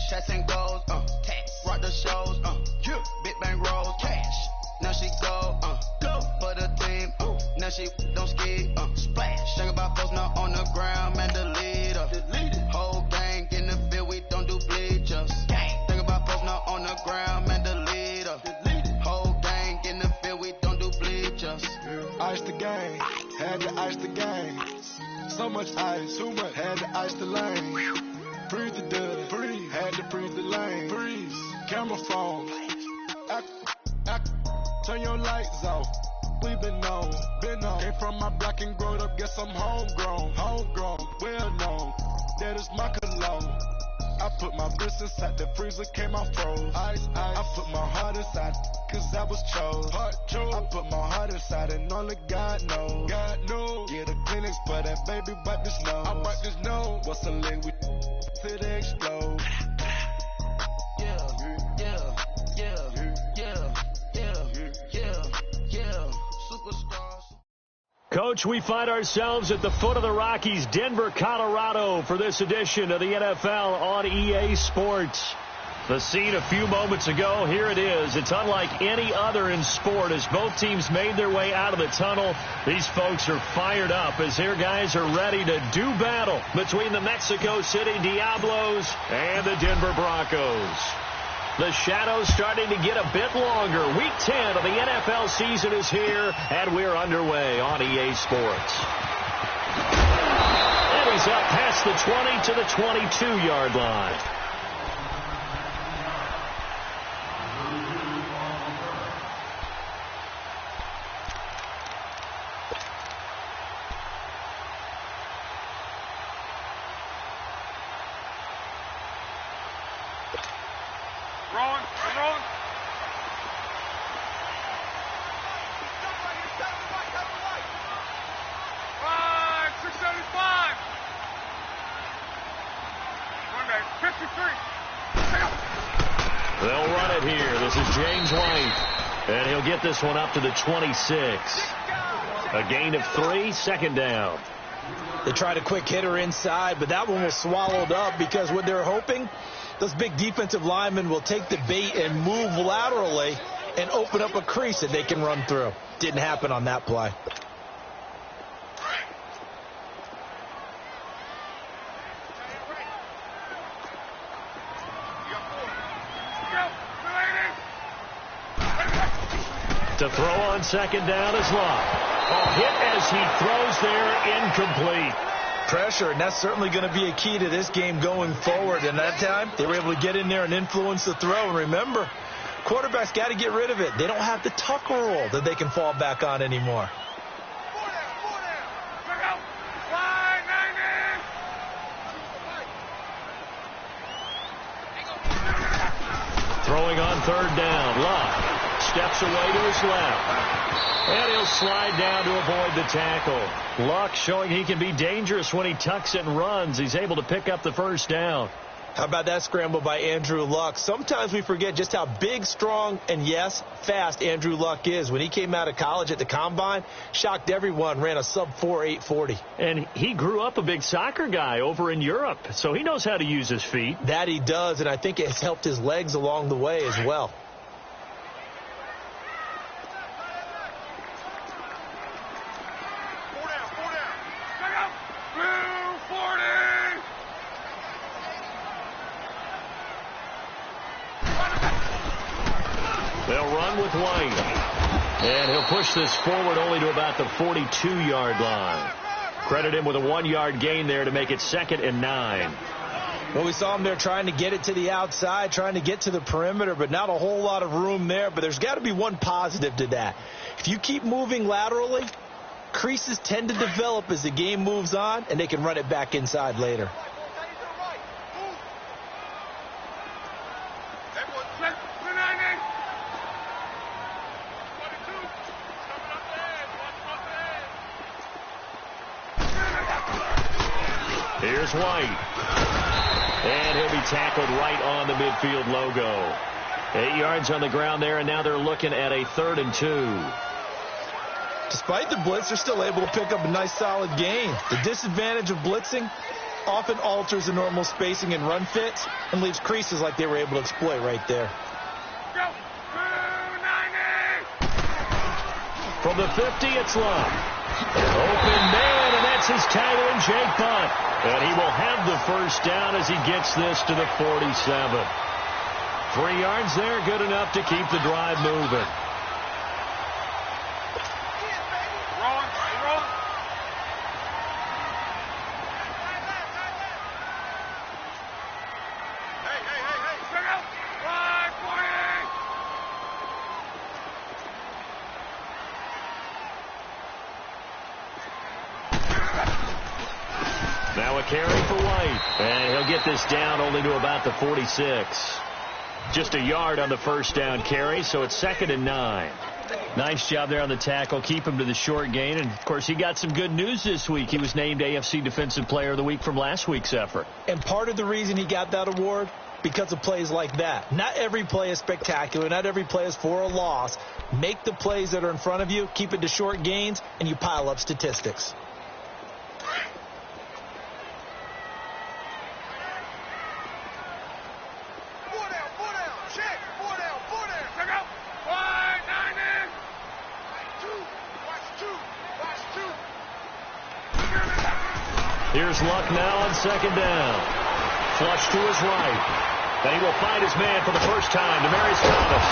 Shots and goals, tax. Rock the shows, yeah. Big bang rolls, cash. Now she go, go for the team, now she don't ski, splash. Think about folks now on the ground, man, the leader. Whole gang in the field, we don't do bleachers. Think about folks now on the ground, man, the leader. Whole gang in the field, we don't do bleachers. Ice the game, had to ice the game. So much ice, too much, had to ice the lane. Freeze the dud, freeze, had to freeze the lane. Freeze, camera phone. Turn your lights off. We been on. Came from my block and growed up. Guess I'm homegrown, well known. That is my cologne. I put my wrist inside the freezer, came out froze. Ice. I put my heart inside, cause I was chose. I put my heart inside and only God knows. Yeah, the clinics for that baby wipe this nose. I wipe this nose. What's a leg with till they explode? Coach, we find ourselves at the foot of the Rockies, Denver, Colorado, for this edition of the NFL on EA Sports. The scene a few moments ago, here it is. It's unlike any other in sport as both teams made their way out of the tunnel. These folks are fired up as their guys are ready to do battle between the Mexico City Diablos and the Denver Broncos. The shadow's starting to get a bit longer. Week 10 of the NFL season is here, and we're underway on EA Sports. And he's up past the 20 to the 22-yard line. They'll run it here. This is James White. And he'll get this one up to the 26. A gain of 3, second down. They tried a quick hitter inside, but that one was swallowed up because what they're hoping, those big defensive linemen will take the bait and move laterally and open up a crease that they can run through. Didn't happen on that play. To throw on second down is Locke. A hit as he throws there, incomplete. Pressure, and that's certainly going to be a key to this game going forward. And that time, they were able to get in there and influence the throw. And remember, quarterbacks got to get rid of it. They don't have the tuck rule that they can fall back on anymore. Throwing on third down, Locke steps away to his left. And he'll slide down to avoid the tackle. Luck showing he can be dangerous when he tucks and runs. He's able to pick up the first down. How about that scramble by Andrew Luck? Sometimes we forget just how big, strong, and, yes, fast Andrew Luck is. When he came out of college at the Combine, shocked everyone, ran a sub-4 840. And he grew up a big soccer guy over in Europe, so he knows how to use his feet. That he does, and I think it's helped his legs along the way as well. They'll run with White. And he'll push this forward only to about the 42-yard line. Credit him with a 1-yard gain there to make it 2nd and 9. Well, we saw him there trying to get it to the outside, trying to get to the perimeter, but not a whole lot of room there. But there's got to be one positive to that. If you keep moving laterally, creases tend to develop as the game moves on, and they can run it back inside later. Here's White. And he'll be tackled right on the midfield logo. 8 yards on the ground there, and now they're looking at a 3rd and 2. Despite the blitz, they're still able to pick up a nice solid gain. The disadvantage of blitzing, often alters the normal spacing and run fits and leaves creases like they were able to exploit right there. From the 50, it's Love. Open man, and that's his tight end, Jake Butt. And he will have the first down as he gets this to the 47. 3 yards there, good enough to keep the drive moving. Now a carry for White, and he'll get this down only to about the 46. Just a yard on the first down carry, so it's 2nd and 9. Nice job there on the tackle. Keep him to the short gain, and, of course, he got some good news this week. He was named AFC Defensive Player of the Week from last week's effort. And part of the reason he got that award, because of plays like that. Not every play is spectacular. Not every play is for a loss. Make the plays that are in front of you, keep it to short gains, and you pile up statistics. Here's Luck now on 2nd down. Flush to his right. And he will find his man for the first time, Demaryius Thomas.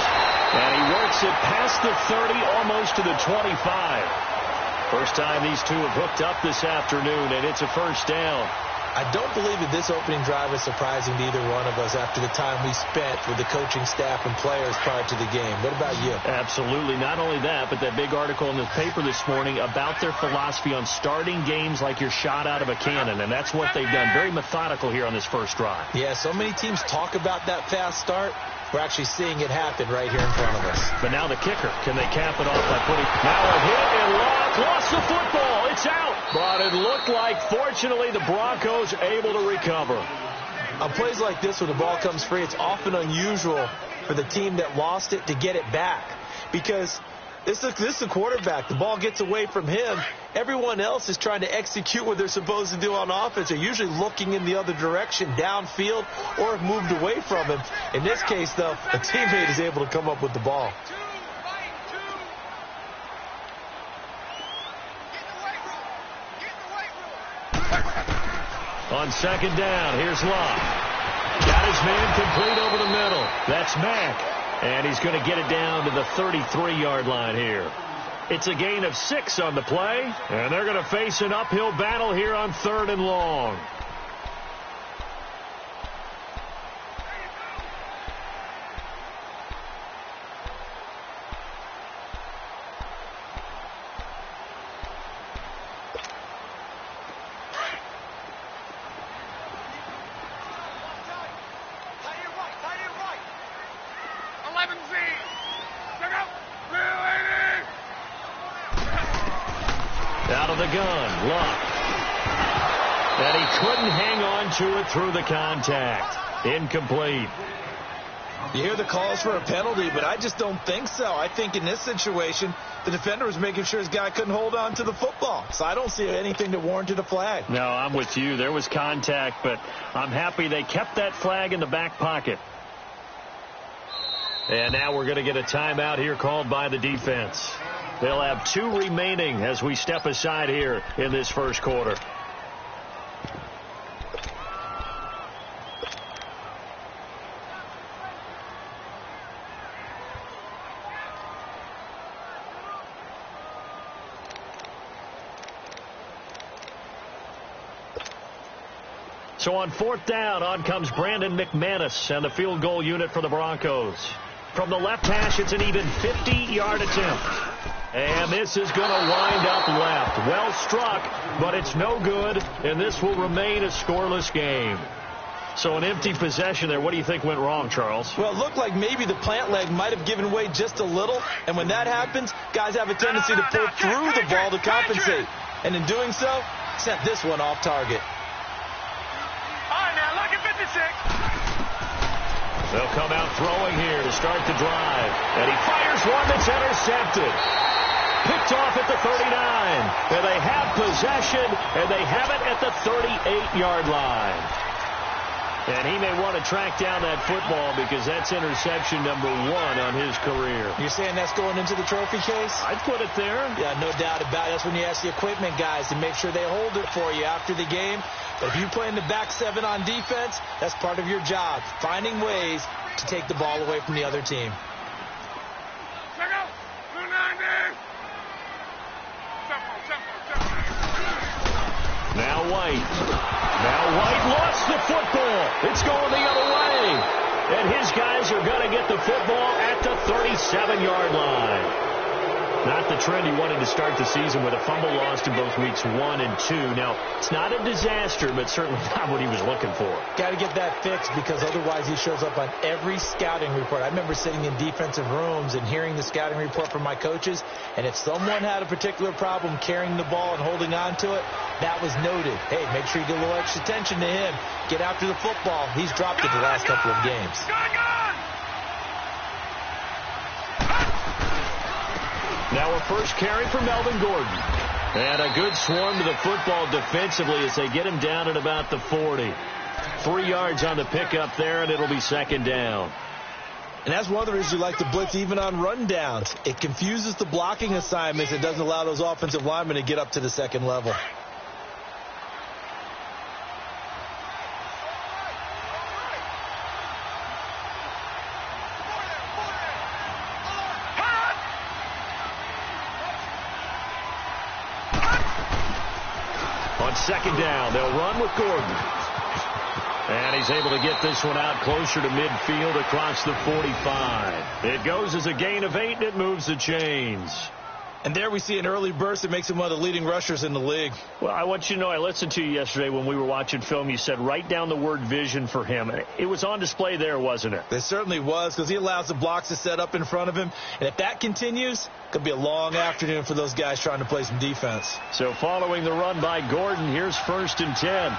And he works it past the 30, almost to the 25. First time these two have hooked up this afternoon, and it's a first down. I don't believe that this opening drive is surprising to either one of us after the time we spent with the coaching staff and players prior to the game. What about you? Absolutely. Not only that, but that big article in the paper this morning about their philosophy on starting games like you're shot out of a cannon, and that's what they've done. Very methodical here on this first drive. Yeah, so many teams talk about that fast start. We're actually seeing it happen right here in front of us. But now the kicker. Can they cap it off by putting... Now a hit, and Locke lost the football. It's out. But it looked like, fortunately, the Broncos able to recover. On plays like this where the ball comes free, it's often unusual for the team that lost it to get it back. Because this is the quarterback. The ball gets away from him. Everyone else is trying to execute what they're supposed to do on offense. They're usually looking in the other direction, downfield, or have moved away from him. In this case, though, a teammate is able to come up with the ball. On 2nd down, here's Locke. Got his man complete over the middle. That's Mack. And he's going to get it down to the 33-yard line here. It's a gain of 6 on the play, and they're going to face an uphill battle here on 3rd and long. Out of the gun, Luck. And he couldn't hang on to it through the contact. Incomplete. You hear the calls for a penalty, but I just don't think so. I think in this situation, the defender was making sure his guy couldn't hold on to the football. So I don't see anything that warranted a flag. No, I'm with you. There was contact, but I'm happy they kept that flag in the back pocket. And now we're going to get a timeout here called by the defense. They'll have 2 remaining as we step aside here in this first quarter. So on 4th down, on comes Brandon McManus and the field goal unit for the Broncos. From the left hash, it's an even 50-yard attempt. And this is going to wind up left. Well struck, but it's no good, and this will remain a scoreless game. So an empty possession there. What do you think went wrong, Charles? Well, it looked like maybe the plant leg might have given way just a little, and when that happens, guys have a tendency to pull through the ball to compensate. And in doing so, sent this one off target. All right, now, look at 56. They'll come out throwing here to start the drive. And he fires one that's intercepted. picked off at the 39. And they have possession, and they have it at the 38-yard line. And he may want to track down that football because that's interception number 1 on his career. You're saying that's going into the trophy case? I'd put it there. Yeah, no doubt about it. That's when you ask the equipment guys to make sure they hold it for you after the game. But if you play in the back 7 on defense, that's part of your job, finding ways to take the ball away from the other team. Now White lost the football. It's going the other way. And his guys are going to get the football at the 37-yard line. Not the trend he wanted to start the season with a fumble lost in both weeks 1 and 2. Now, it's not a disaster, but certainly not what he was looking for. Got to get that fixed because otherwise he shows up on every scouting report. I remember sitting in defensive rooms and hearing the scouting report from my coaches, and if someone had a particular problem carrying the ball and holding on to it, that was noted. Hey, make sure you get a little extra attention to him. Get after the football. He's dropped it the last couple of games. Now a first carry for Melvin Gordon. And a good swarm to the football defensively as they get him down at about the 40. 3 yards on the pickup there, and it'll be second down. And that's one of the reasons you like to blitz even on rundowns. It confuses the blocking assignments. It doesn't allow those offensive linemen to get up to the second level. Second down, they'll run with Gordon. And he's able to get this one out closer to midfield across the 45. It goes as a gain of 8, and it moves the chains. And there we see an early burst that makes him one of the leading rushers in the league. Well, I want you to know, I listened to you yesterday when we were watching film. You said write down the word vision for him. It was on display there, wasn't it? It certainly was, because he allows the blocks to set up in front of him. And if that continues, it could be a long afternoon for those guys trying to play some defense. So following the run by Gordon, here's 1st and 10.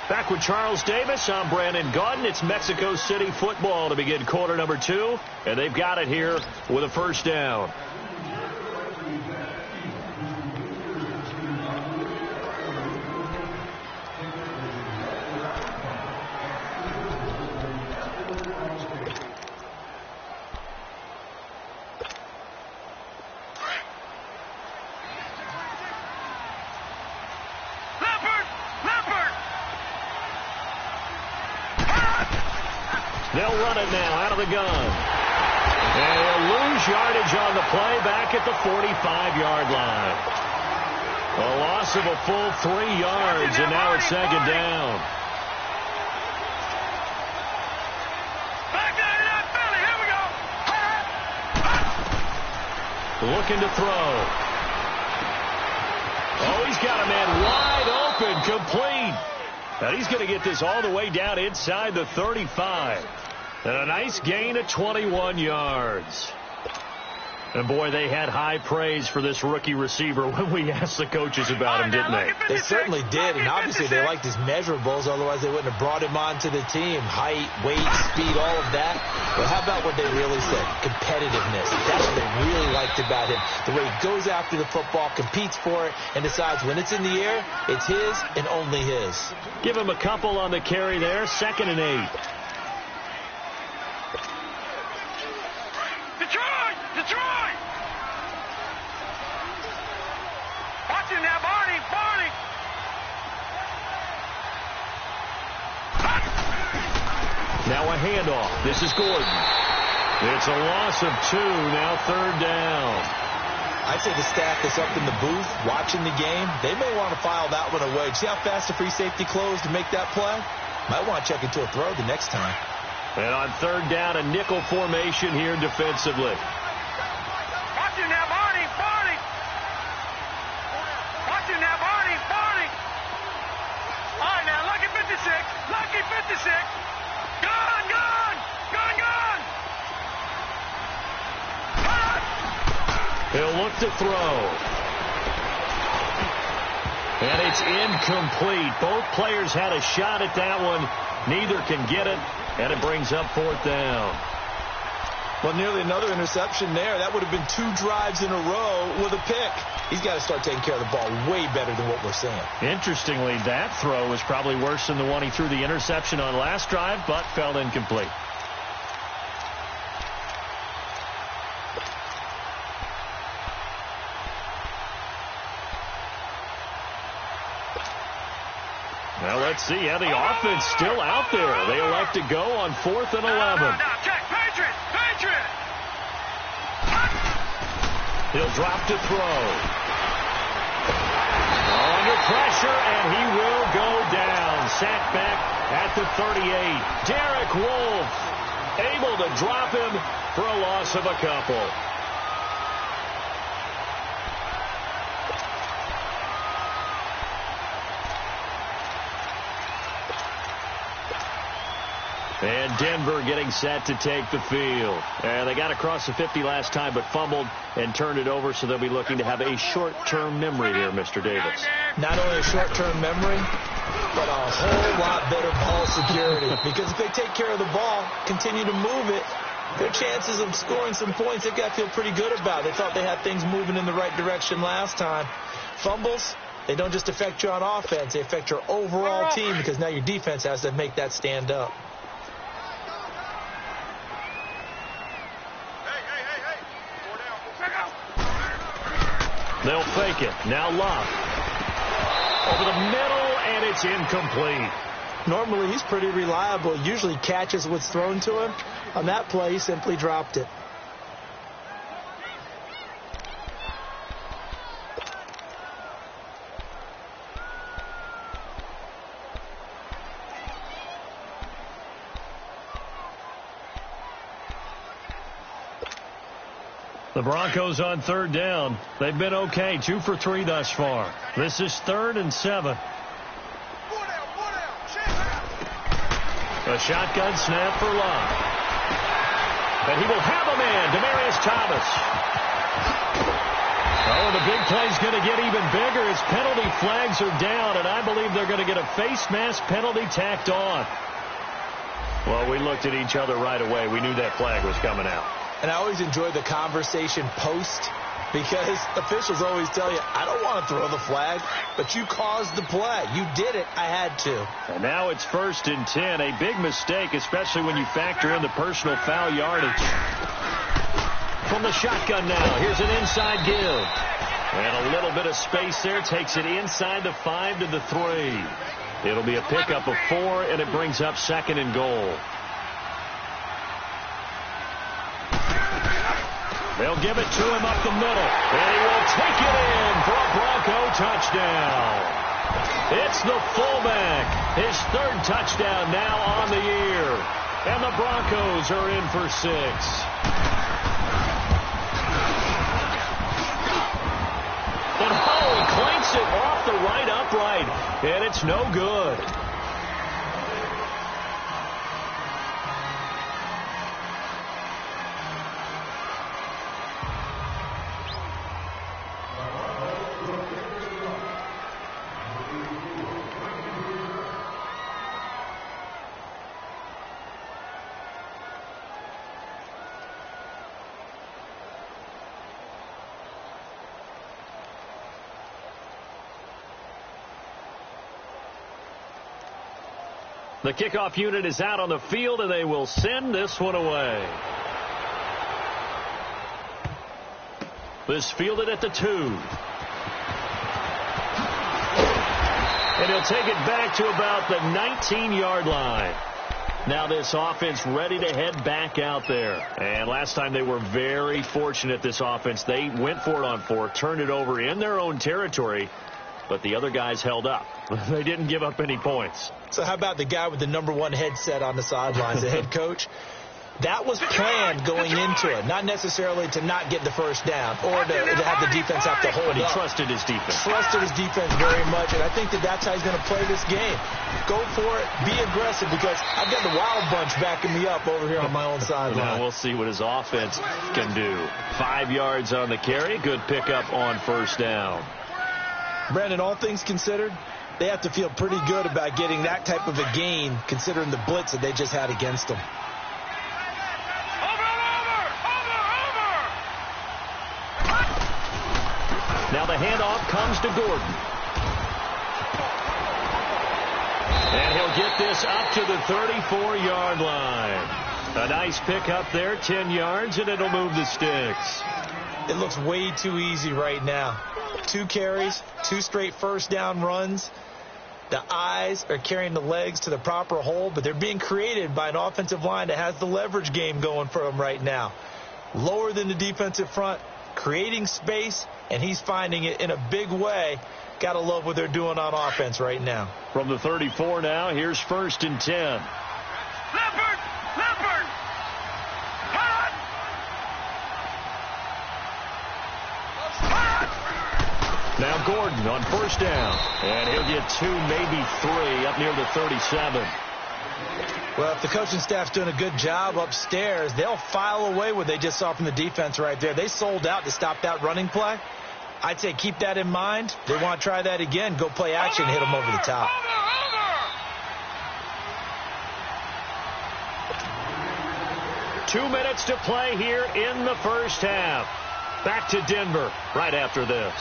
Back with Charles Davis, I'm Brandon Gaudin. It's Mexico City football to begin quarter number 2, and they've got it here with a first down. They'll run it now out of the gun. And he'll lose yardage on the play back at the 45-yard line. A loss of a full 3 yards, and now it's second down. Looking to throw. Oh, he's got a man wide open, complete. And he's going to get this all the way down inside the 35. And a nice gain of 21 yards. And, boy, they had high praise for this rookie receiver when we asked the coaches about him, didn't they? They certainly did, and obviously they liked his measurables. Otherwise, they wouldn't have brought him onto the team. Height, weight, speed, all of that. But how about what they really said? Competitiveness. That's what they really liked about him. The way he goes after the football, competes for it, and decides when it's in the air, it's his and only his. Give him a couple on the carry there. 2nd and 8. Detroit! Watching now, Barney! Now a handoff. This is Gordon. It's a loss of 2, now 3rd down. I'd say the staff that's up in the booth watching the game, they may want to file that one away. See how fast the free safety closed to make that play? Might want to check into a throw the next time. And on 3rd down, a nickel formation here defensively. Watching now, Barney! Watching now, Barney! All right, now, lucky 56! Gone! He'll look to throw. And it's incomplete. Both players had a shot at that one. Neither can get it, and it brings up 4th down. Well, nearly another interception there. That would have been 2 drives in a row with a pick. He's got to start taking care of the ball way better than what we're seeing. Interestingly, that throw was probably worse than the one he threw the interception on last drive, but fell incomplete. Well, let's see how the offense still out there. They elect to go on 4th and 11. Now, check. Patriot! He'll drop to throw. Under pressure, and he will go down. Sacked back at the 38. Derek Wolfe able to drop him for a loss of a couple. And Denver getting set to take the field. And they got across the 50 last time, but fumbled and turned it over, so they'll be looking to have a short-term memory here, Mr. Davis. Not only a short-term memory, but a whole lot better ball security. Because if they take care of the ball, continue to move it, their chances of scoring some points, they've got to feel pretty good about. They thought they had things moving in the right direction last time. Fumbles, they don't just affect you on offense, they affect your overall team, because now your defense has to make that stand up. They'll fake it. Now Love. Over the middle, and it's incomplete. Normally, he's pretty reliable. Usually catches what's thrown to him. On that play, he simply dropped it. The Broncos on 3rd down. They've been okay, 2 for 3 thus far. This is 3rd and 7. A shotgun snap for Love. And he will have a man, Demaryius Thomas. Oh, the big play's going to get even bigger as penalty flags are down, and I believe they're going to get a face mask penalty tacked on. Well, we looked at each other right away. We knew that flag was coming out. And I always enjoy the conversation post, because officials always tell you, I don't want to throw the flag, but you caused the play. You did it. I had to. And now it's 1st and 10. A big mistake, especially when you factor in the personal foul yardage. From the shotgun now, here's an inside give. And a little bit of space there. Takes it inside the 5 to the 3. It'll be a pickup of 4, and it brings up 2nd and goal. They'll give it to him up the middle, and he will take it in for a Bronco touchdown. It's the fullback, his 3rd touchdown now on the year, and the Broncos are in for 6. And he clanks it off the right upright, and it's no good. The kickoff unit is out on the field, and they will send this one away. This fielded at the 2. And he'll take it back to about the 19-yard line. Now this offense ready to head back out there. And last time they were very fortunate, this offense. They went for it on 4, turned it over in their own territory, but the other guys held up. They didn't give up any points. So how about the guy with the #1 headset on the sidelines, the head coach? That was planned going into it, not necessarily to not get the first down or to have the defense have to hold up. But he trusted his defense. Trusted his defense very much, and I think that's how he's going to play this game. Go for it, be aggressive, because I've got the Wild Bunch backing me up over here on my own sideline. Now we'll see what his offense can do. 5 yards on the carry, good pickup on first down. Brandon, all things considered, they have to feel pretty good about getting that type of a gain, considering the blitz that they just had against them. comes to Gordon. And he'll get this up to the 34-yard line. A nice pickup there, 10 yards, and it'll move the sticks. It looks way too easy right now. 2 carries, 2 straight first down runs. The eyes are carrying the legs to the proper hole, but they're being created by an offensive line that has the leverage game going for them right now. Lower than the defensive front, creating space, and he's finding it in a big way. Got to love what they're doing on offense right now. From the 34 now, here's 1st and 10. Leopard! Leopard! Hot! Hot! Now Gordon on 1st down. And he'll get 2, maybe 3 up near the 37. Well, if the coaching staff's doing a good job upstairs, they'll file away what they just saw from the defense right there. They sold out to stop that running play. I'd say keep that in mind. They want to try that again. Go play action, hit them over the top. 2 minutes to play here in the first half. Back to Denver right after this.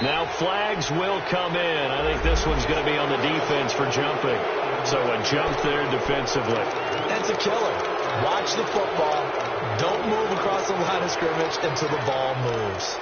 Now flags will come in. I think this one's going to be on the defense for jumping. So a jump there defensively. That's a killer. Watch the football. Don't move across the line of scrimmage until the ball moves.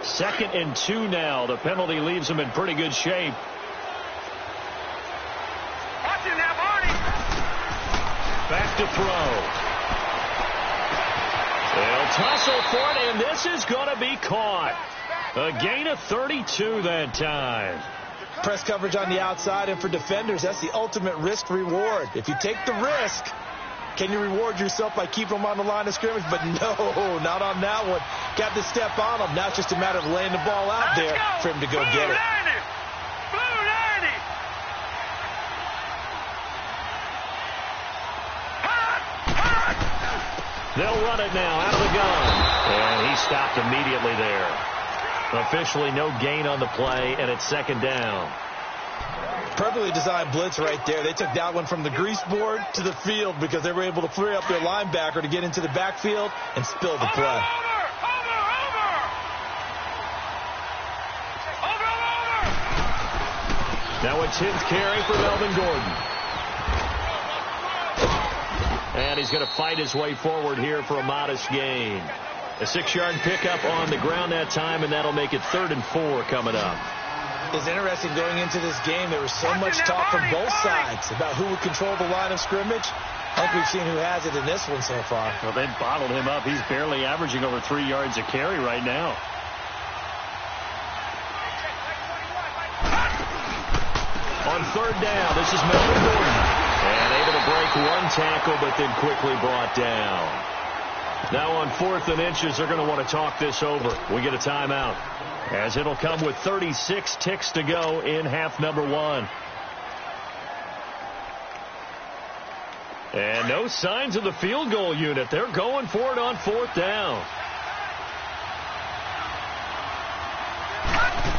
Second and 2 now. The penalty leaves them in pretty good shape. Watch it now, Barney. Back to throw. They'll tussle for it, and this is going to be caught. A gain of 32 that time. Press coverage on the outside, and for defenders, that's the ultimate risk-reward. If you take the risk, can you reward yourself by keeping them on the line of scrimmage? But no, not on that one. Got to step on them. Now it's just a matter of laying the ball out there for him to go get it. Blue 90. They'll run it now out of the gun. And he stopped immediately there. Officially no gain on the play, and it's second down. Perfectly designed blitz right there. They took that one from the grease board to the field because they were able to free up their linebacker to get into the backfield and spill the play. Now a 10th carry for Melvin Gordon. And he's going to fight his way forward here for a modest gain. A 6-yard pickup on the ground that time, and that'll make it 3rd and 4 coming up. It's interesting going into this game. There was so much talk from both sides about who would control the line of scrimmage. I think we've seen who has it in this one so far. Well, they've bottled him up. He's barely averaging over 3 yards a carry right now. On 3rd down, this is Melvin Gordon. And able to break one tackle, but then quickly brought down. Now on 4th and inches, they're going to want to talk this over. We get a timeout, as it'll come with 36 ticks to go in half number 1. And no signs of the field goal unit. They're going for it on 4th down.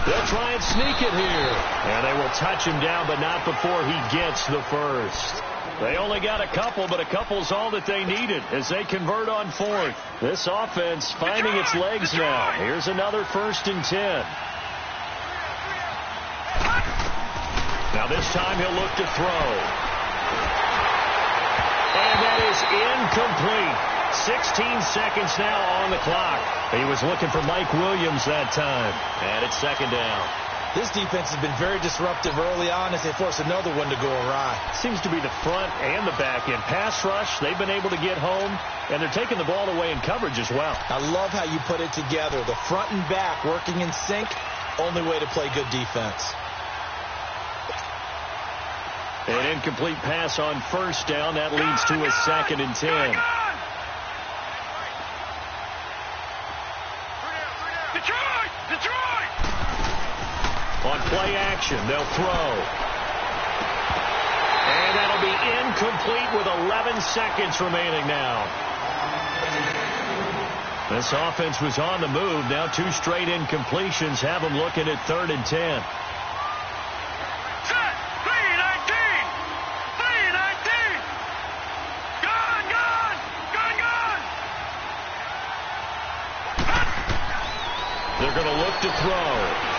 They'll try and sneak it here. And they will touch him down, but not before he gets the first. They only got a couple, but a couple's all that they needed as they convert on 4th. This offense finding its legs now. Here's another 1st and 10. Now this time he'll look to throw. And that is incomplete. 16 seconds now on the clock. He was looking for Mike Williams that time. And it's 2nd down. This defense has been very disruptive early on as they force another one to go awry. Seems to be the front and the back end. Pass rush, they've been able to get home, and they're taking the ball away in coverage as well. I love how you put it together. The front and back working in sync, only way to play good defense. An incomplete pass on 1st down. That leads to a 2nd and 10. On play action, they'll throw. And that'll be incomplete with 11 seconds remaining now. This offense was on the move. Now 2 straight incompletions have them looking at 3rd and 10. They're going to look to throw.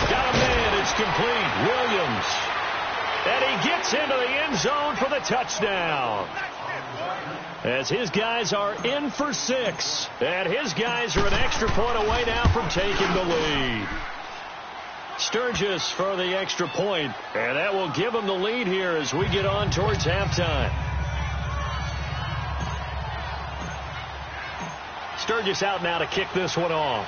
Got a man. It's complete. Williams. And he gets into the end zone for the touchdown. As his guys are in for 6. And his guys are an extra point away now from taking the lead. Sturgis for the extra point. And that will give them the lead here as we get on towards halftime. Sturgis out now to kick this one off.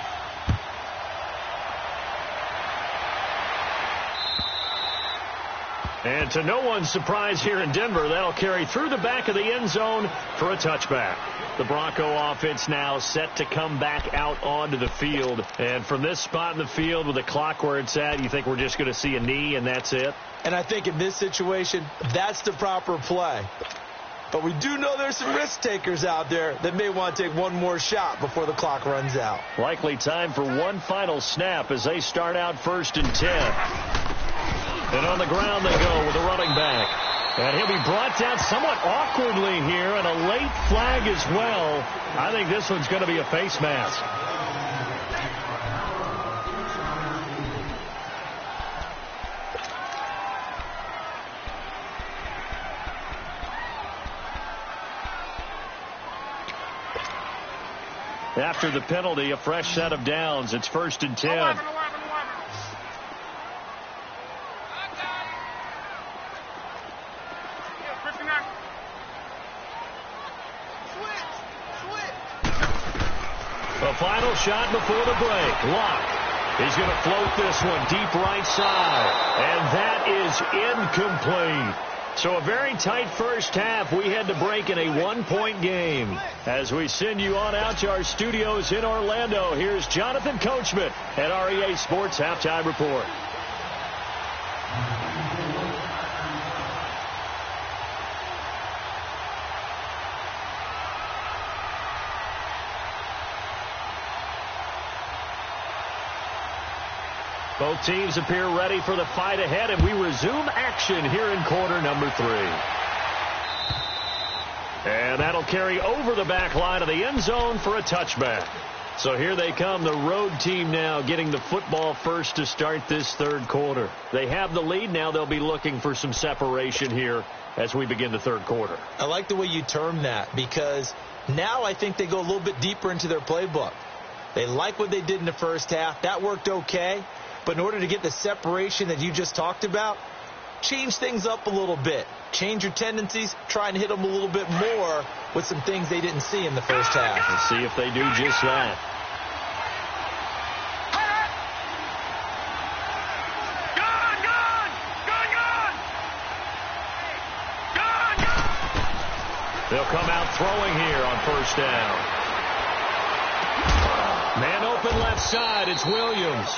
And to no one's surprise here in Denver, that'll carry through the back of the end zone for a touchback. The Bronco offense now set to come back out onto the field. And from this spot in the field with the clock where it's at, you think we're just going to see a knee and that's it? And I think in this situation, that's the proper play. But we do know there's some risk takers out there that may want to take one more shot before the clock runs out. Likely time for one final snap as they start out 1st and 10. And on the ground they go with a running back. And he'll be brought down somewhat awkwardly here, and a late flag as well. I think this one's going to be a face mask. After the penalty, a fresh set of downs. It's 1st and 10. 11. A final shot before the break. Locke. He's going to float this one deep right side. And that is incomplete. So a very tight first half. We had to break in a 1-point game. As we send you on out to our studios in Orlando, here's Jonathan Coachman at REA Sports Halftime Report. Both teams appear ready for the fight ahead, and we resume action here in quarter number 3. And that'll carry over the back line of the end zone for a touchback. So here they come, the road team now getting the football first to start this third quarter. They have the lead. Now they'll be looking for some separation here as we begin the third quarter. I like the way you term that, because now I think they go a little bit deeper into their playbook. They like what they did in the first half. That worked okay. But in order to get the separation that you just talked about, change things up a little bit. Change your tendencies. Try and hit them a little bit more with some things they didn't see in the first half. Let's see if they do just that. They'll come out throwing here on first down. Man open left side. It's Williams.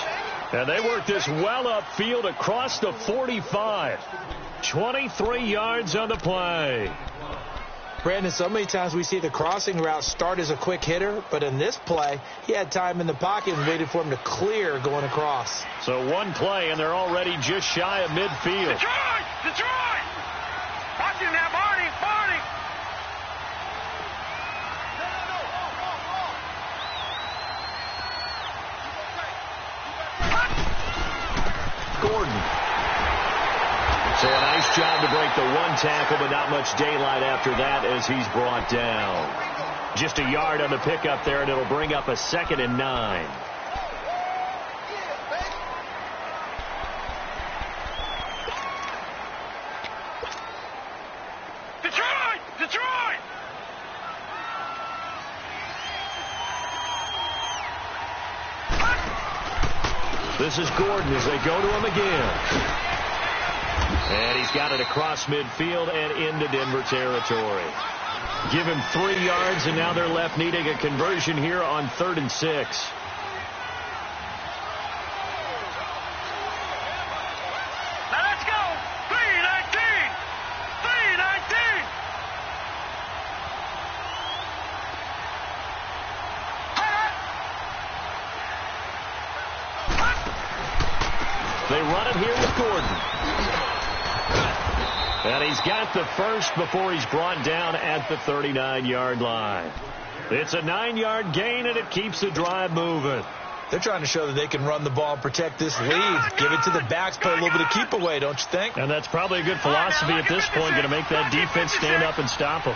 And they work this well upfield across the 45. 23 yards on the play. Brandon, so many times we see the crossing route start as a quick hitter, but in this play, he had time in the pocket and waited for him to clear going across. So one play, and they're already just shy of midfield. Detroit! Detroit! Watch him now, Barney! Barney! Gordon. So a nice job to break the one tackle, but not much daylight after that as he's brought down. Just a yard on the pickup there, and it'll bring up a 2nd and 9. Detroit! Detroit! This is Gordon as they go to him again. And he's got it across midfield and into Denver territory. Give him 3 yards, and now they're left needing a conversion here on 3rd and 6. Now let's go! 3-19! 3-19! They run it here with Gordon. And he's got the first before he's brought down at the 39-yard line. It's a 9-yard gain, and it keeps the drive moving. They're trying to show that they can run the ball and protect this lead. Give it to the backs, play a little bit of keep away, don't you think? And that's probably a good philosophy at this point, going to make that defense stand up and stop them.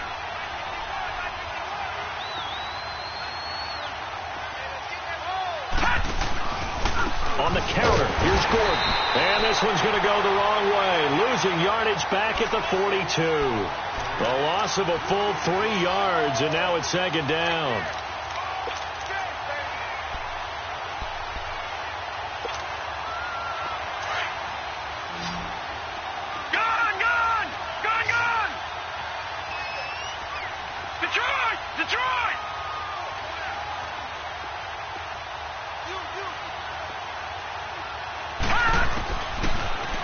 On the counter, here's Gordon. And this one's going to go the wrong way. Losing yardage back at the 42. The loss of a full 3 yards, and now it's 2nd down. Gone! Gone! Gone! Gone! Detroit! Detroit!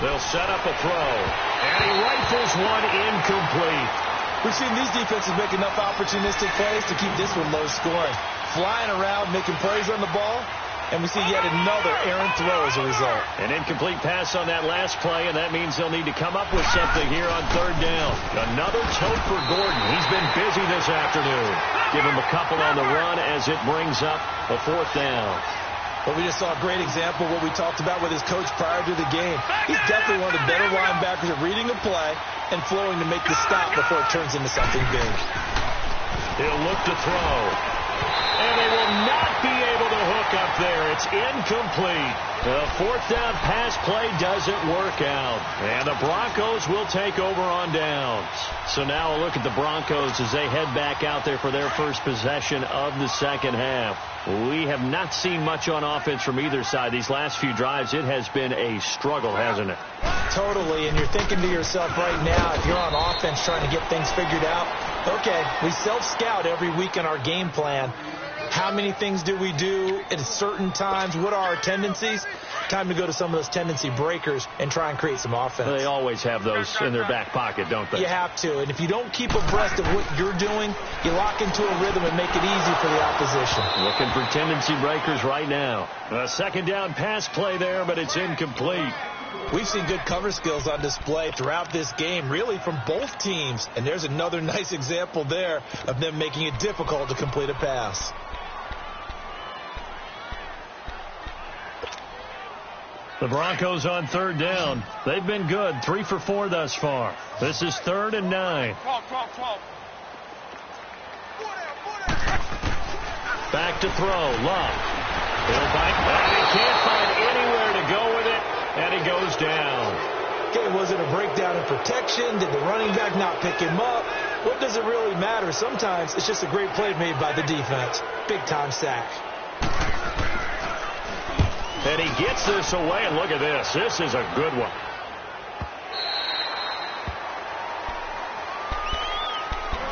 They'll set up a throw. And he rifles one incomplete. We've seen these defenses make enough opportunistic plays to keep this one low scoring. Flying around, making plays on the ball, and we see yet another errant throw as a result. An incomplete pass on that last play, and that means they'll need to come up with something here on 3rd down. Another tote for Gordon. He's been busy this afternoon. Give him a couple on the run as it brings up a 4th down. But we just saw a great example of what we talked about with his coach prior to the game. He's definitely one of the better linebackers at reading a play and flowing to make the stop before it turns into something big. He'll look to throw. And they will not be able to hook up there. It's incomplete. The 4th down pass play doesn't work out. And the Broncos will take over on downs. So now a look at the Broncos as they head back out there for their first possession of the second half. We have not seen much on offense from either side. These last few drives, it has been a struggle, hasn't it? Totally, and you're thinking to yourself right now, if you're on offense trying to get things figured out, okay, we self-scout every week in our game plan. How many things do we do at certain times? What are our tendencies? Time to go to some of those tendency breakers and try and create some offense. They always have those in their back pocket, don't they? You have to. And if you don't keep abreast of what you're doing, you lock into a rhythm and make it easy for the opposition. Looking for tendency breakers right now. A second down pass play there, but it's incomplete. We've seen good cover skills on display throughout this game, really from both teams. And there's another nice example there of them making it difficult to complete a pass. The Broncos on third down. They've been good, 3 for 4 thus far. This is 3rd and 9. Back to throw, Love. He'll find, and he can't find anywhere to go with it, and he goes down. Okay, was it a breakdown in protection? Did the running back not pick him up? What does it really matter? Sometimes it's just a great play made by the defense. Big-time sack. And he gets this away, and look at this. This is a good one.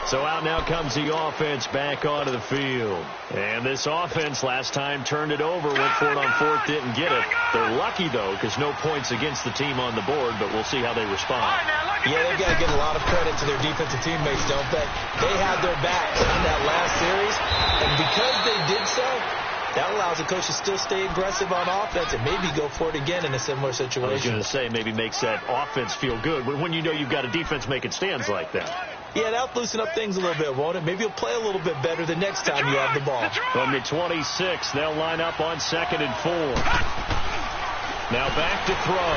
So out now comes the offense back onto the field. And this offense last time turned it over, went for it on 4th, didn't get it. They're lucky, though, because no points against the team on the board, but we'll see how they respond. Yeah, they've got to give a lot of credit to their defensive teammates, don't they? They had their backs in that last series, and because they did so, that allows the coach to still stay aggressive on offense and maybe go for it again in a similar situation. I was going to say, maybe makes that offense feel good when you know you've got a defense making stands like that. Yeah, that'll loosen up things a little bit, won't it? Maybe you'll play a little bit better the next time you have the ball. From the 26, they'll line up on 2nd and 4. Now back to throw.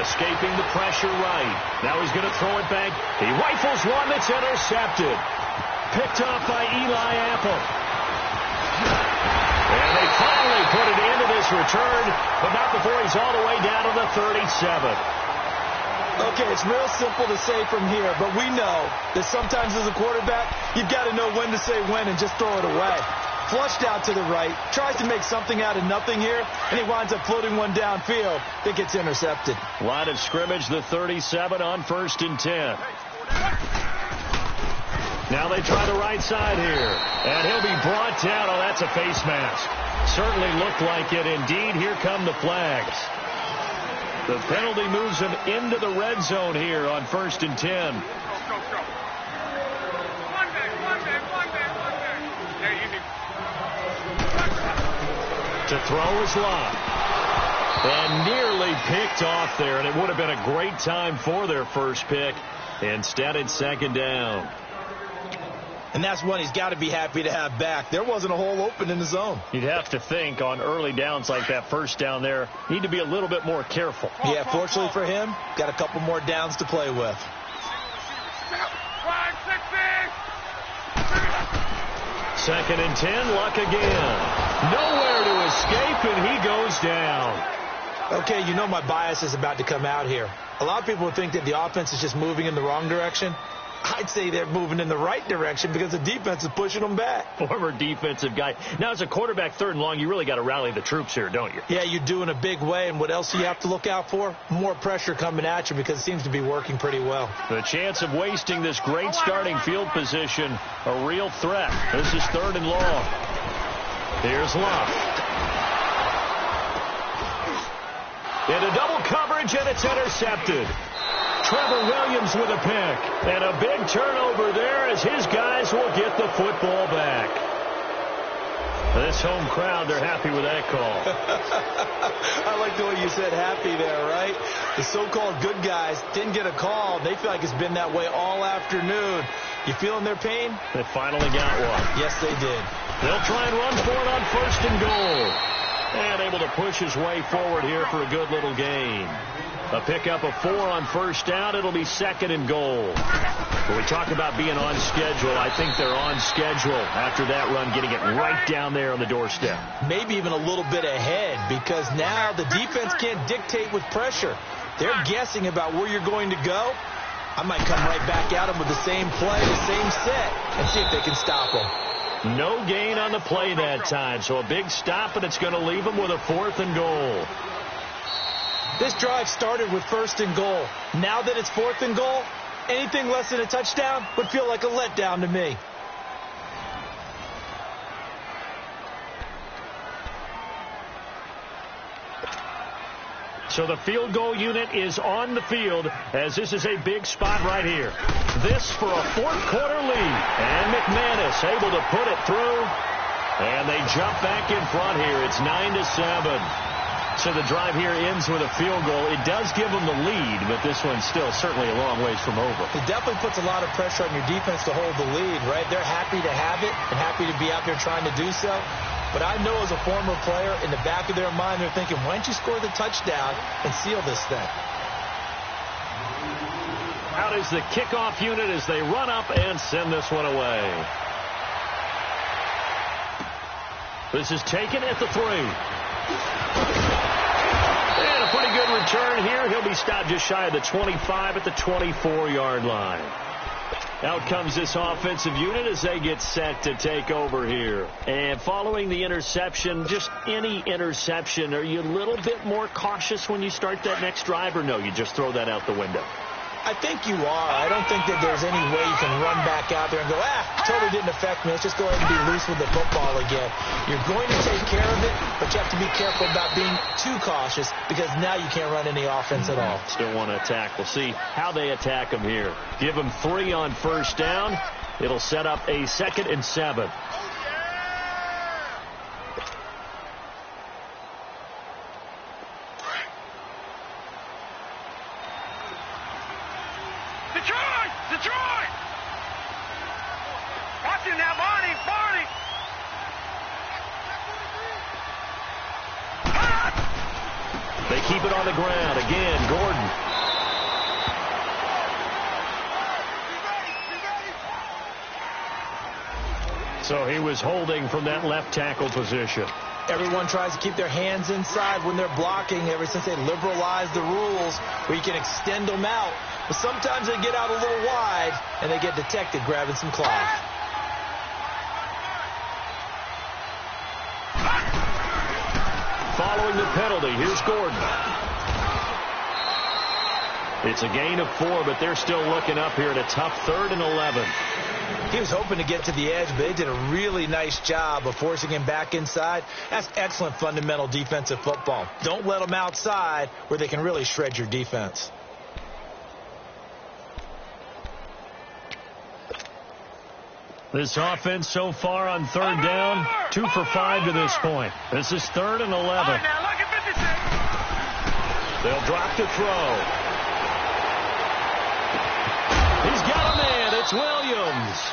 Escaping the pressure right. Now he's going to throw it back. He rifles one that's intercepted. Picked off by Eli Apple. And they finally put it into this return, but not before he's all the way down to the 37. Okay, it's real simple to say from here, but we know that sometimes as a quarterback, you've got to know when to say when and just throw it away. Flushed out to the right, tries to make something out of nothing here, and he winds up floating one downfield that gets intercepted. Line of scrimmage, the 37 on 1st and 10. Now they try the right side here, and he'll be brought down. Oh, that's a face mask. Certainly looked like it. Indeed, here come the flags. The penalty moves him into the red zone here on 1st and 10. To throw is Love. And nearly picked off there, and it would have been a great time for their first pick. Instead, it's 2nd down. And that's one he's got to be happy to have back. There wasn't a hole open in the zone. You'd have to think on early downs like that first down there, need to be a little bit more careful. Yeah, fortunately for him, got a couple more downs to play with. 2nd and 10, Luck again. Nowhere to escape, and he goes down. Okay, you know my bias is about to come out here. A lot of people would think that the offense is just moving in the wrong direction. I'd say they're moving in the right direction because the defense is pushing them back. Former defensive guy. Now, as a quarterback 3rd and long, you really got to rally the troops here, don't you? Yeah, you do in a big way. And what else do you have to look out for? More pressure coming at you because it seems to be working pretty well. The chance of wasting this great starting field position, a real threat. This is 3rd and long. Here's Love. Into double coverage, and it's intercepted. Trevor Williams with a pick. And a big turnover there as his guys will get the football back. This home crowd, they're happy with that call. I like the way you said happy there, right? The so-called good guys didn't get a call. They feel like it's been that way all afternoon. You feeling their pain? They finally got one. Yes, they did. They'll try and run for it on 1st and goal. And able to push his way forward here for a good little gain. A pickup of 4 on 1st down. It'll be 2nd and goal. When we talk about being on schedule, I think they're on schedule after that run, getting it right down there on the doorstep. Maybe even a little bit ahead because now the defense can't dictate with pressure. They're guessing about where you're going to go. I might come right back at them with the same play, the same set, and see if they can stop them. No gain on the play that time, so a big stop, and it's going to leave them with a 4th and goal. This drive started with 1st and goal. Now that it's 4th and goal, anything less than a touchdown would feel like a letdown to me. So the field goal unit is on the field as this is a big spot right here. This for a fourth quarter lead. And McManus able to put it through. And they jump back in front here. It's 9-7. So the drive here ends with a field goal. It does give them the lead, but this one's still certainly a long ways from over. It definitely puts a lot of pressure on your defense to hold the lead, right? They're happy to have it and happy to be out there trying to do so. But I know as a former player, in the back of their mind, they're thinking, why don't you score the touchdown and seal this thing? Out is the kickoff unit as they run up and send this one away. This is taken at the 3. And a pretty good return here. He'll be stopped just shy of the 25 at the 24-yard line. Out comes this offensive unit as they get set to take over here. And following the interception, just any interception, are you a little bit more cautious when you start that next drive, or no, you just throw that out the window? I think you are. I don't think that there's any way you can run back out there and go, totally didn't affect me. Let's just go ahead and be loose with the football again. You're going to take care of it, but you have to be careful about being too cautious because now you can't run any offense at all. Still want to attack. We'll see how they attack them here. Give them 3 on first down. It'll set up a 2nd and 7. Detroit! Watch him now, Barney! They keep it on the ground. Again, Gordon. So he was holding from that left tackle position. Everyone tries to keep their hands inside when they're blocking ever since they liberalized the rules where you can extend them out. But sometimes they get out a little wide and they get detected grabbing some cloth. Following the penalty, here's Gordon. It's a gain of 4, but they're still looking up here at a tough 3rd and 11. He was hoping to get to the edge, but they did a really nice job of forcing him back inside. That's excellent fundamental defensive football. Don't let them outside where they can really shred your defense. This offense so far on 3rd down, 2 for 5 to this point. This is 3rd and 11. Now look at 56. They'll drop to throw. He's got a man. It's Williams.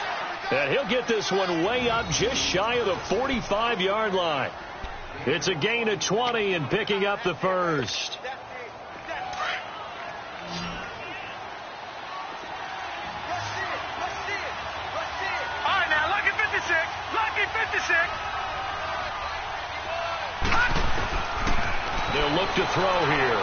And he'll get this one way up just shy of the 45-yard line. It's a gain of 20 and picking up the first. All right, now look at 56. Lucky 56. They'll look to throw here.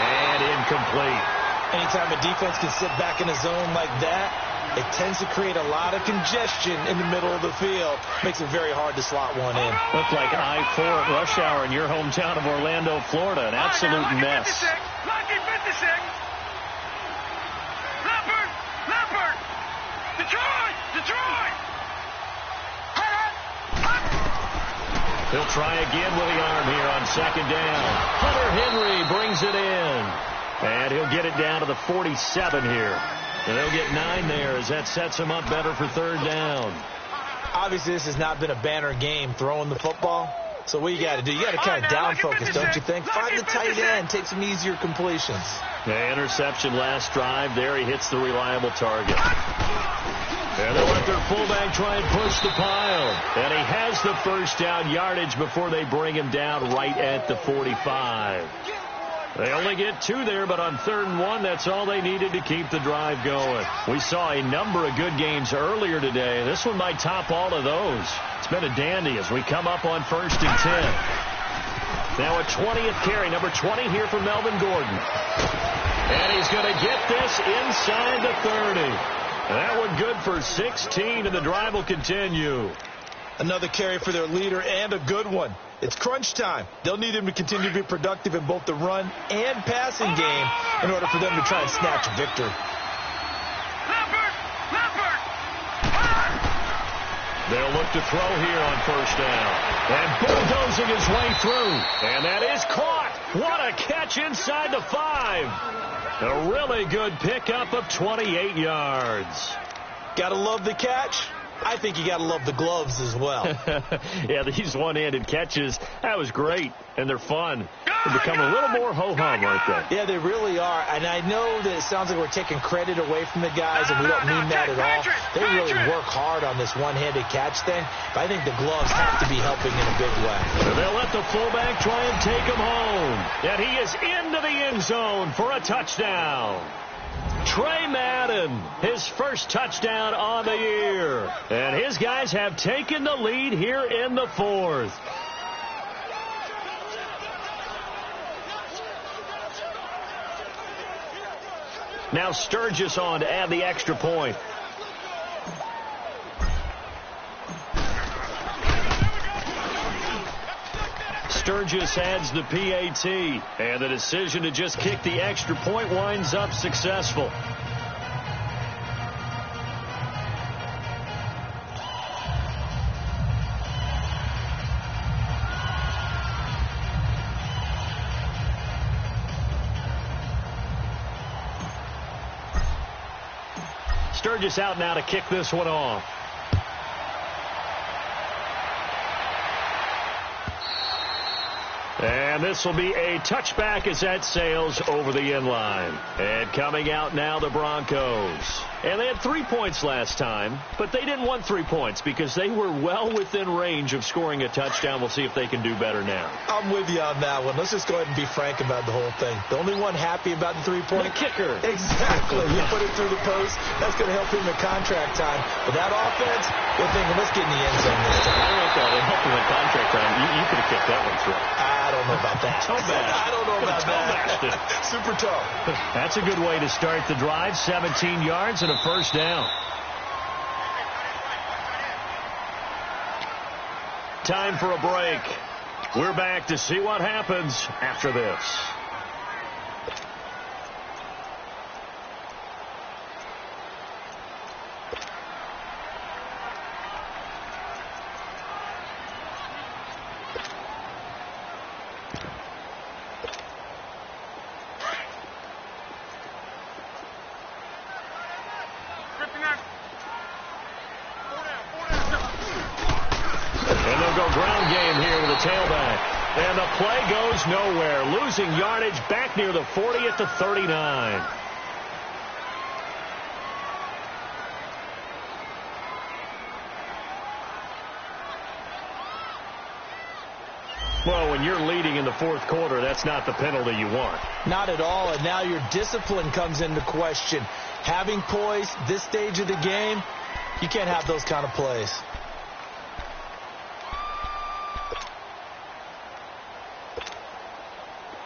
And incomplete. Anytime a defense can sit back in a zone like that, it tends to create a lot of congestion in the middle of the field. Makes it very hard to slot one in. Looked like I-4 at rush hour in your hometown of Orlando, Florida. An absolute mess. Lucky 56. Leopard. Detroit. He'll try again with the arm here on 2nd down. Hunter Henry brings it in. And he'll get it down to the 47 here. And they'll get 9 there as that sets him up better for 3rd down. Obviously, this has not been a banner game throwing the football. So what you got to do, you got to kind of down focus, don't you think? Find the tight end, take some easier completions. The interception last drive. There he hits the reliable target. And they'll let their fullback try and push the pile. And he has the first down yardage before they bring him down right at the 45. They only get 2 there, but on 3rd and 1, that's all they needed to keep the drive going. We saw a number of good games earlier today. This one might top all of those. It's been a dandy as we come up on 1st and 10. Now a 20th carry, number 20 here for Melvin Gordon. And he's going to get this inside the 30. That one good for 16, and the drive will continue. Another carry for their leader and a good one. It's crunch time. They'll need him to continue to be productive in both the run and passing game in order for them to try and snatch a victory. Leopard. They'll look to throw here on 1st down. And bulldozing his way through. And that is caught. What a catch inside the 5. A really good pickup of 28 yards. Gotta love the catch. I think you gotta love the gloves as well. Yeah, these one-handed catches, that was great, and they're fun. They become a little more ho-hum, aren't they? Yeah, they really are. And I know that it sounds like we're taking credit away from the guys, and we don't mean that at all. They really work hard on this one-handed catch thing, but I think the gloves have to be helping in a big way. So they'll let the fullback try and take him home. And he is into the end zone for a touchdown. Trey Madden, his first touchdown on the year. And his guys have taken the lead here in the 4th. Now Sturgis on to add the extra point. Sturgis adds the PAT, and the decision to just kick the extra point winds up successful. Sturgis out now to kick this one off. And this will be a touchback as that sails over the end line. And coming out now, the Broncos. And they had 3 points last time, but they didn't want 3 points because they were well within range of scoring a touchdown. We'll see if they can do better now. I'm with you on that one. Let's just go ahead and be frank about the whole thing. The only one happy about the 3-point. The kicker. Exactly. You put it through the post. That's going to help him in contract time. But that offense, they're thinking, let's get in the end zone this time. I like that. It helped him in contract time. You could have kicked that one through. I don't know about that. I don't know about that. Super tough. That's a good way to start the drive. 17 yards and a first down. Time for a break. We're back to see what happens after this. And the play goes nowhere. Losing yardage back near the 40 at the 39. Well, when you're leading in the 4th quarter, that's not the penalty you want. Not at all, and now your discipline comes into question. Having poise this stage of the game, you can't have those kind of plays.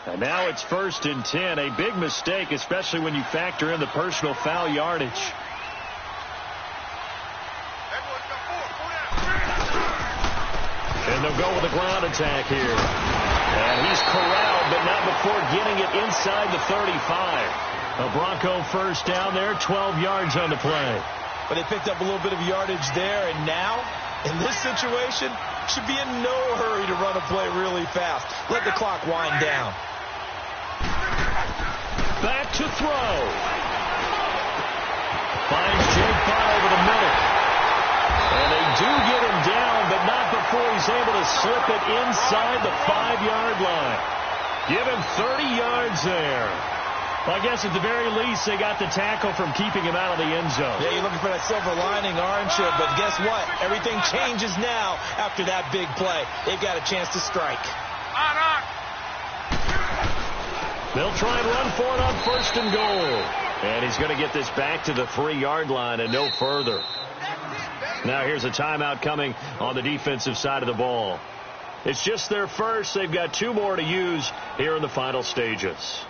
And now it's 1st and 10. A big mistake, especially when you factor in the personal foul yardage. And they'll go with a ground attack here. And he's corralled, but not before getting it inside the 35. A Bronco first down there, 12 yards on the play. But they picked up a little bit of yardage there, and now, in this situation, should be in no hurry to run a play really fast. Let the clock wind down. Back to throw. Finds Jake Bott over the middle. And they do get him down, but not before he's able to slip it inside the 5-yard line. Give him 30 yards there. Well, I guess at the very least, they got the tackle from keeping him out of the end zone. Yeah, you're looking for that silver lining, aren't you? But guess what? Everything changes now after that big play. They've got a chance to strike. They'll try and run for it on 1st and goal. And he's going to get this back to the 3-yard line and no further. Now here's a timeout coming on the defensive side of the ball. It's just their first. They've got 2 more to use here in the final stages.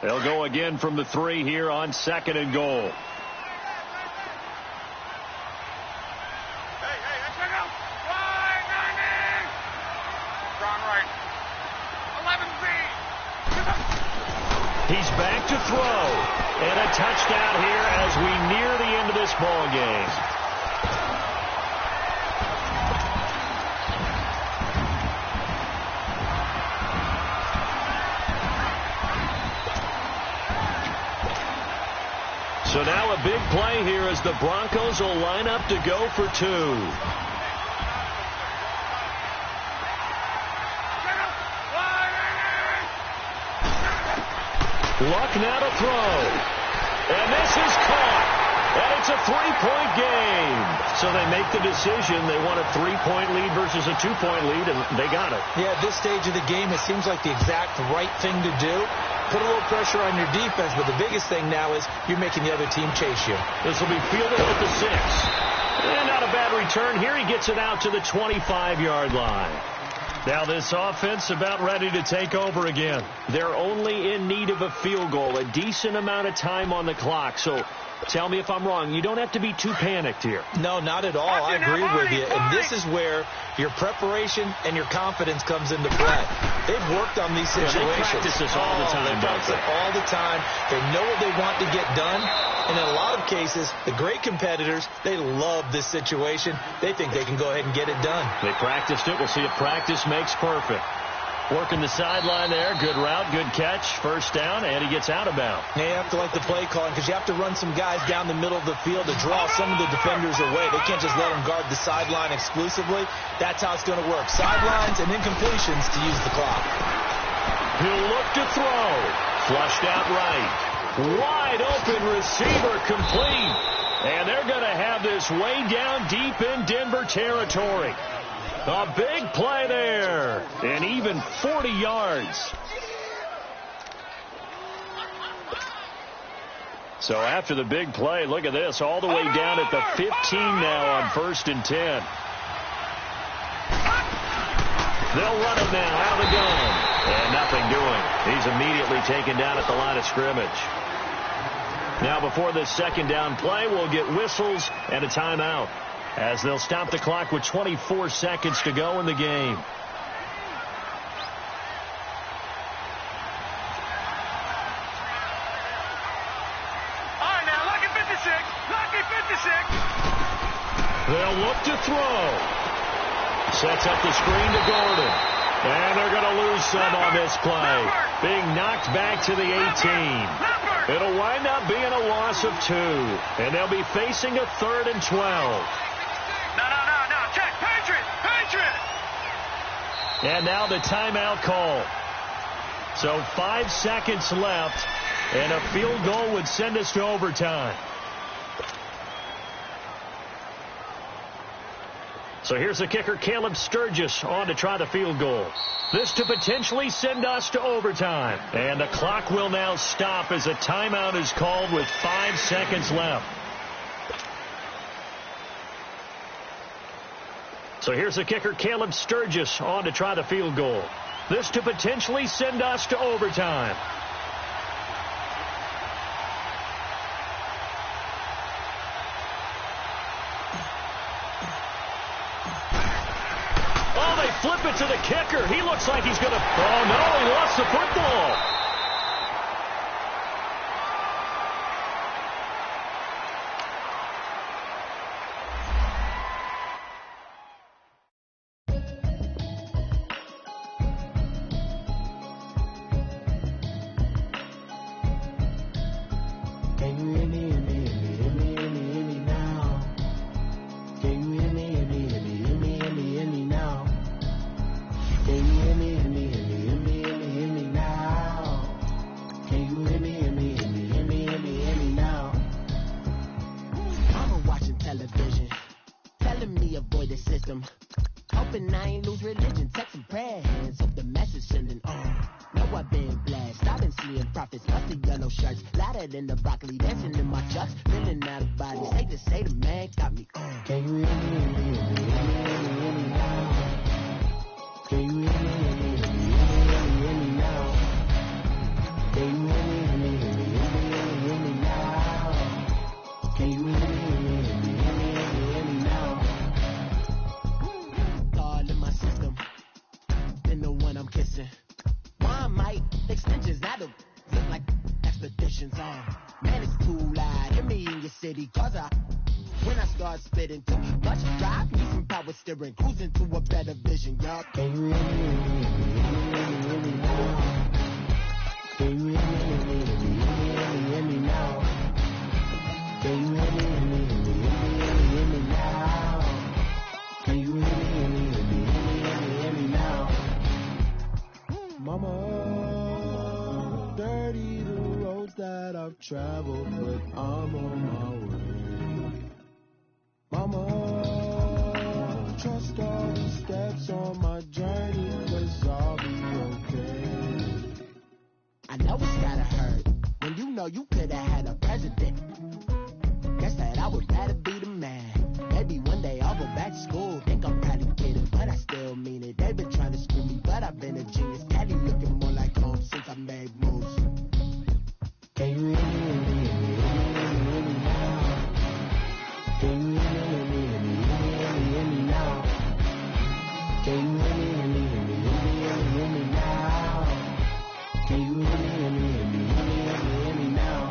They'll go again from the 3 here on 2nd and goal. right. 11B. He's back to throw. And a touchdown here as we near the end of this ball game. So now a big play here as the Broncos will line up to go for two. Luck now to throw. And this is caught. And it's a three-point game. So they make the decision. They want a three-point lead versus a two-point lead, and they got it. Yeah, at this stage of the game, it seems like the exact right thing to do. Put a little pressure on your defense, but the biggest thing now is you're making the other team chase you. This will be fielded at the 6. And not a bad return. Here he gets it out to the 25-yard line. Now this offense about ready to take over again. They're only in need of a field goal, a decent amount of time on the clock. So tell me if I'm wrong. You don't have to be too panicked here. No, not at all. I agree with you. And this is where your preparation and your confidence comes into play. They've worked on these situations. They practice this all the time. They practice it all the time. They know what they want to get done. And in a lot of cases, the great competitors, they love this situation. They think they can go ahead and get it done. They practiced it. We'll see if practice makes perfect. Working the sideline there. Good route, good catch. First down, and he gets out of bounds. Now you have to like the play calling because you have to run some guys down the middle of the field to draw some of the defenders away. They can't just let them guard the sideline exclusively. That's how it's going to work. Sidelines and incompletions to use the clock. He'll look to throw. Flushed out right. Wide open receiver complete. And they're going to have this way down deep in Denver territory. A big play there. And even 40 yards. So after the big play, look at this. All the way down at the 15 now on 1st and 10. They'll run it now out of the gun. And nothing doing. He's immediately taken down at the line of scrimmage. Now before this second down play, we'll get whistles and a timeout as they'll stop the clock with 24 seconds to go in the game. All right, now, lucky 56. Lucky 56. They'll look to throw. Sets up the screen to Gordon. And they're going to lose some on this play. Being knocked back to the 18. It'll wind up being a loss of 2. And they'll be facing a 3rd and 12. No. Check. Patriot. And now the timeout call. So 5 seconds left. And a field goal would send us to overtime. So here's the kicker, Caleb Sturgis, on to try the field goal. This to potentially send us to overtime. And the clock will now stop as a timeout is called with 5 seconds left. So here's the kicker, Caleb Sturgis, on to try the field goal. This to potentially send us to overtime. Flip it to the kicker. He looks like he's going to... Oh, no, he lost the football. didn't too much drive, need some power steering, cruising to a better vision, y'all. Can you hear me now? Can you hear me now? Can you hear me now? Can you hear me now? Mama, dirty the roads that I've traveled, but I'm on my way. Mama, trust all the steps on my journey, 'cause I'll be okay. I know it's gotta hurt when you know you could've had a president. Guess that I would rather be the man. Maybe one day I'll go back to school. Think I'm probably kidding, but I still mean it. They've been trying to screw me, but I've been a genius. Daddy looking more like home since I made moves. Can you hear me now? Can you hear me now? Can you hear me now? Can you hear me now?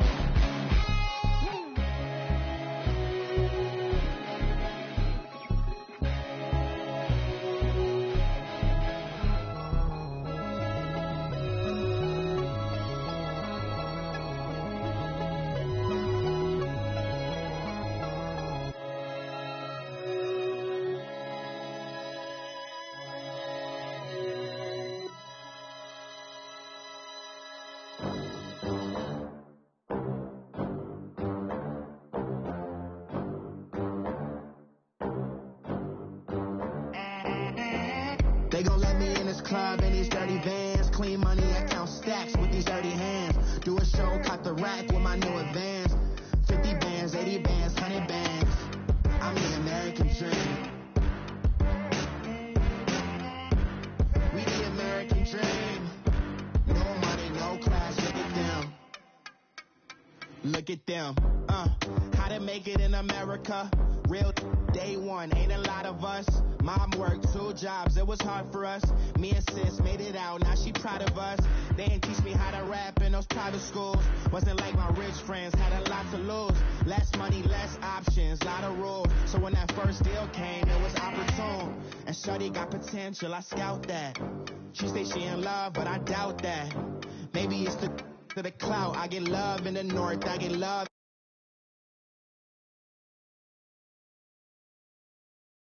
They gon' let me in this club in these dirty vans. Clean money, I count stacks with these dirty hands. Do a show, cut the rack with my new advance. 50 bands, 80 bands, 100 bands. I'm the American dream. We the American dream. No money, no class, look at them. Look at them. How to make it in America. Real day one, ain't a lot of us. Mom worked 2 jobs, it was hard for us. Me and sis made it out, now she proud of us. They didn't teach me how to rap in those private schools. Wasn't like my rich friends, had a lot to lose. Less money, less options, lot of rules. So when that first deal came, it was opportune. And shorty got potential, I scout that. She say she in love, but I doubt that. Maybe it's the clout. I get love in the north, I get love